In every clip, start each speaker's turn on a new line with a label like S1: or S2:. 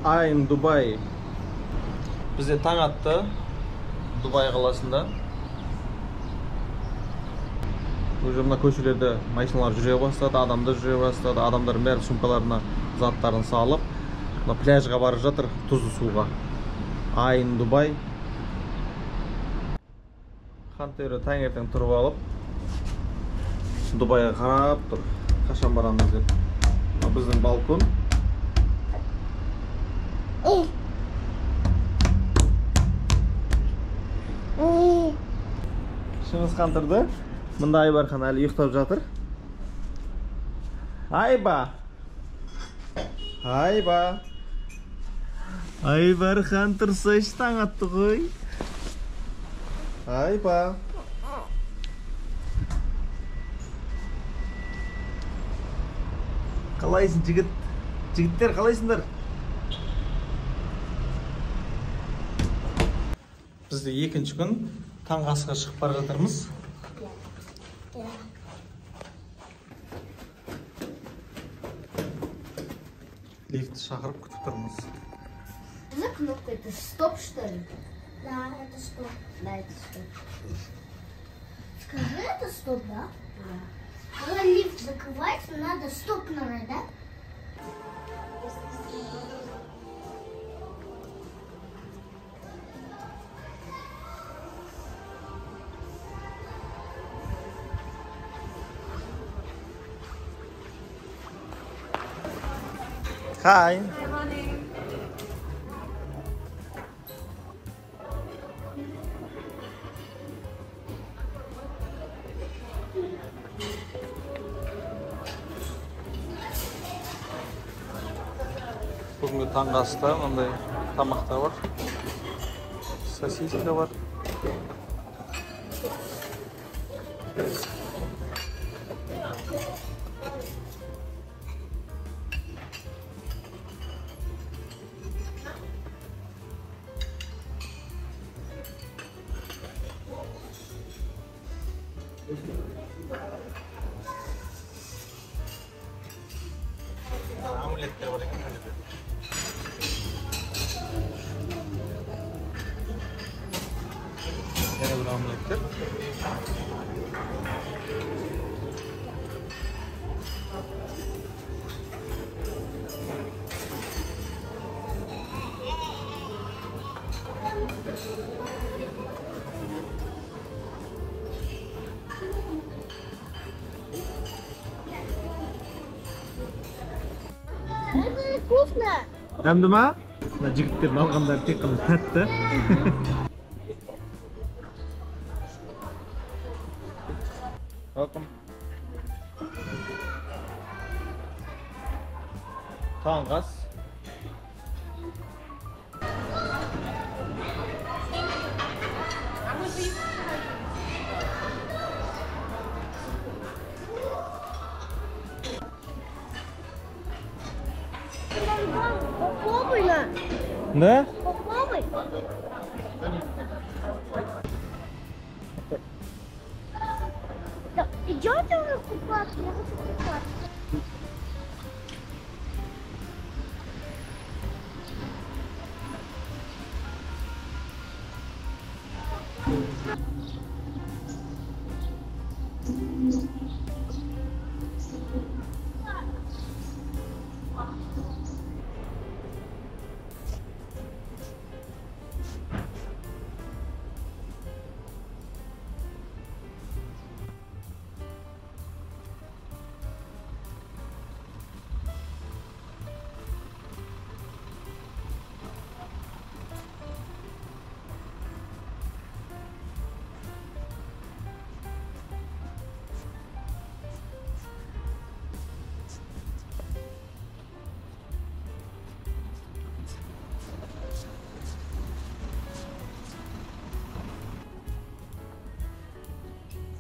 S1: I'm Dubai. Bizde taң atты Дубай қаласында. Уже мына көшелерде машиналар жүре бастады, адамдар жүре бастады. Адамдар бәрі сумкаларына заттарын салып, мына пляжға барып жатыр, тұзды суға. I'm Dubai. Хантері таңертең тұрып алып, Дубайға қарап тұр. Қашан барамыз деп. Біздің балкон. Шыңғыс хан тұрды. Мында Айбархан әлі ұйықтап жатыр. Айба! Айба! Айбархан тұрса іш таң атты ғой. Айба! Қалайсың жігіт? Жігіттер қалайсыңдар? Бізде екінші күн таңғы асқа шығып бара жатырмыз. Лифт шақырып күтіп тұрмыз.
S2: За кнопка это стоп, что ли? Да, это стоп. Да, это стоп. Скажи, это стоп, да? Да. Когда лифт закрывается, надо стоп нажать, да?
S1: Hi. Бүгінгі таңғы аста мындай тамақта бар. Сосиска бар. Омлеттер бар екен. Yana bir омлеттер.
S2: Это вкусно.
S1: Дәмді ма? Мына жігіттердің алғандары тек қана тәтті. Welcome. Tаңғы ас.
S2: Попробуй на.
S1: Да?
S2: Попробуй. Да, идете уже купаться? Я хочу купаться.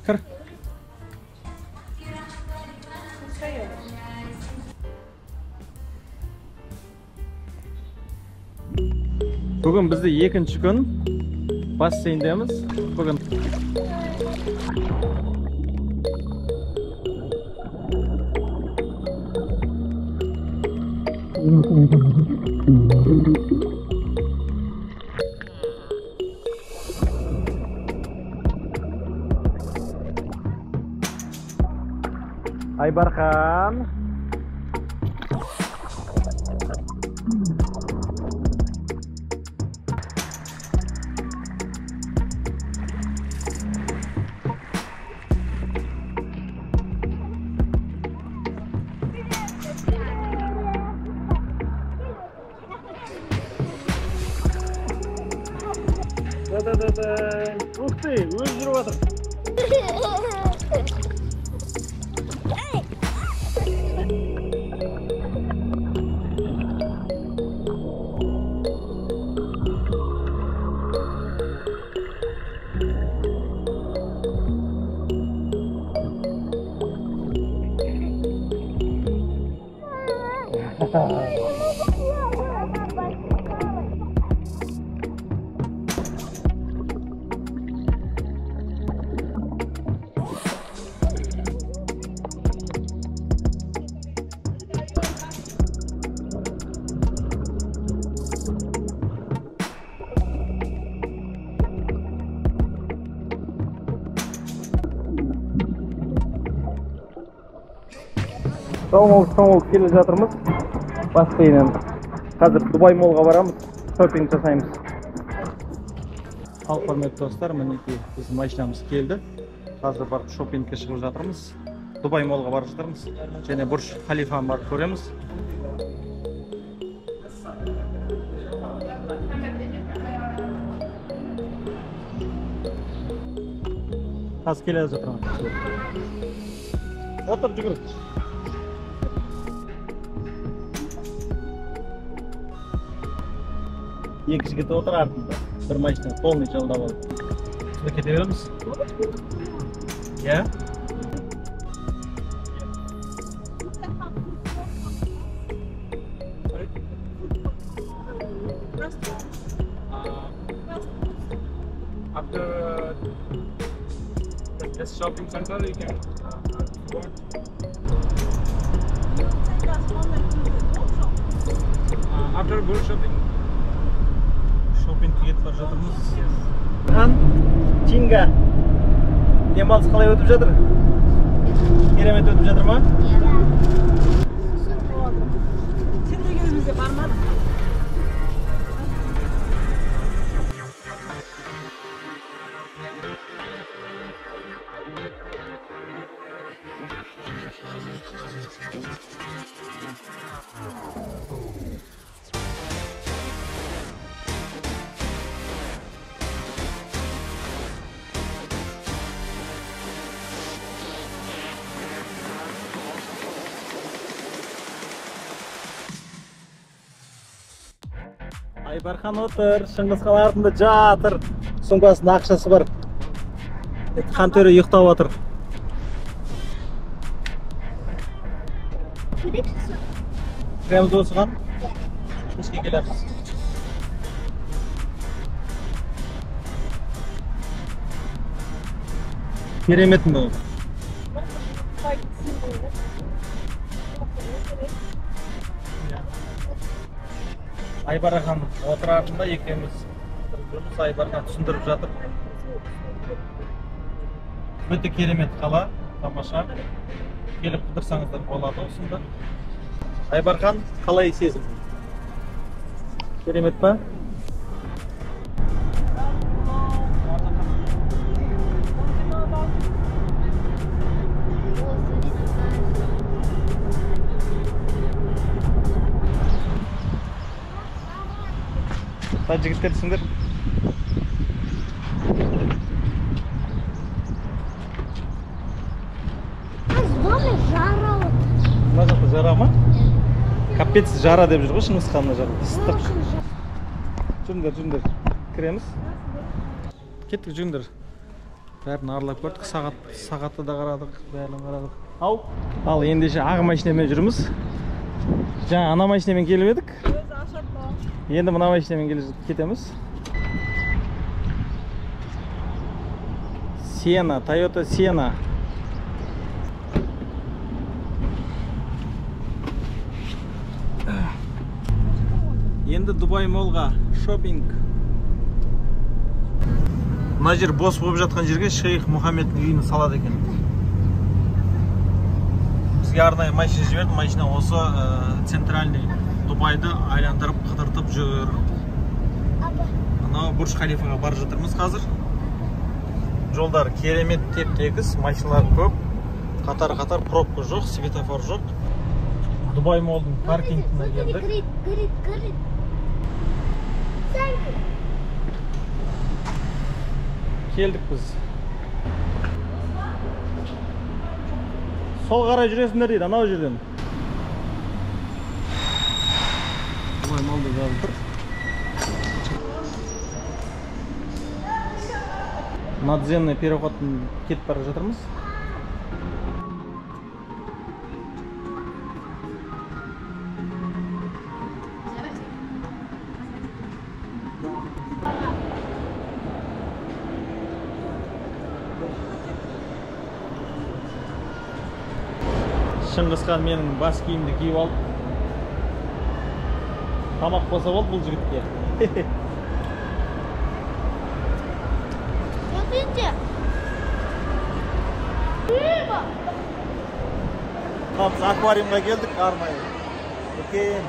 S1: Kır. Bugün bizde ikinci gün basseyndemiz. Bugün Aybarkan. Ух ты, өз жүріп жатыр. Соңғы келе жатырмыз. Бассейннен. Қазір Дубай молға барамыз. Шопинг жасаймыз. Ал құрметті достар, мінекей біздің машинамыз келді. Қазір барып шопингке шығып жатырмыз. Дубай молға барып жатырмыз. Және Бурж Халифаны барып көреміз. Қазір келе жатырмыз. Отыр жүгір. Екі жігіт отыр артында. Бір машина полный жалдап алып. Сюда кете береміз. Я?
S3: After this shopping center, you can go. After go shopping.
S1: Шопингке кетіп бара жатырмыз. Хан, Чинга. Демалыс қалай өтіп жатыр? Керемет өтіп жатыр ма?
S4: Сен де кезімізде бармадың?
S1: Айбархан отыр, Шыңғыс Хан артында жатыр. Сумкасында ақшасы бар. Хан төре ұйықтап отыр. Кіреміз осы хан? Кешке келеміз. Керемет бұл. Айбархан отырарында екеуміз жүрміз. Айбархан түсіндіріп жатыр. Өте керемет қала, тамаша. Келіп қыдырсаңыздар болады осында. Айбархан, қалай сезім? Керемет па? Та жігіттер түсіңдер. Мына жақта жара ма? Капец жара деп жүр ғой Шыңғыс Хан мына жақта. Ыстық. Жүріңдер. Кіреміз. Кеттік, жүріңдер. Бәрін аралап көрдік. Сағатты да қарадық, бәрін қарадық. Ау. Ал ендеше ағы машинамен жүрміз. Жаңа ана машинамен келіп едік. Енді мына машинамен кетеміз. Sienna, Toyota Sienna. Енді Дубай молға шопинг. Мына жер бос болып жатқан жерге Шейх Мұхаммедтің үйін салады екен. Бізге арнайы машина жіберді, машина осы центральный Дубайды айландырып қыдыртып жүр. Анау Бурж Халифаға барып жатырмыз қазір. Жолдар керемет теп-тегіс, машиналар көп. Қатар-қатар пробка жоқ, светофор жоқ. Дубай молдың паркингіне келдік. Келдік біз. Сол қарай жүресіңдер дейді, анау жерден. Дубай молды жазып тұр. Надземный переходтан кетіп бара жатырмыз. Шыңғысхан менің бас киімді киіп алып, тамақ болса болды бұл жігітке. Biz akvaryumga geldik armayı. Bakayım.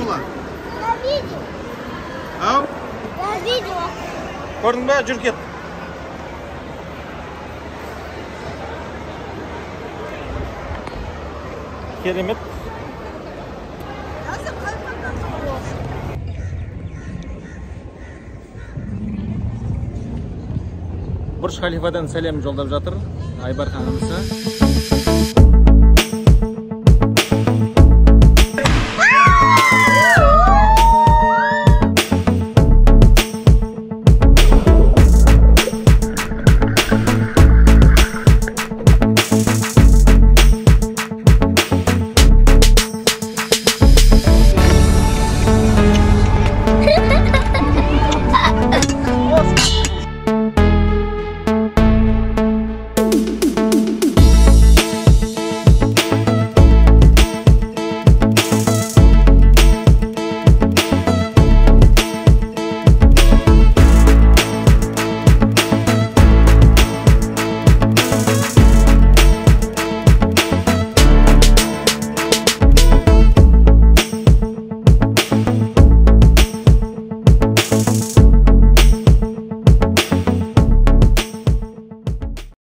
S1: Ulan.
S2: На видео.
S1: Al.
S2: На видео.
S1: Gördün mü? Jür ket. Keremet. Бурж Халифадан сәлем жолдап жатыр Айбар ханымызға.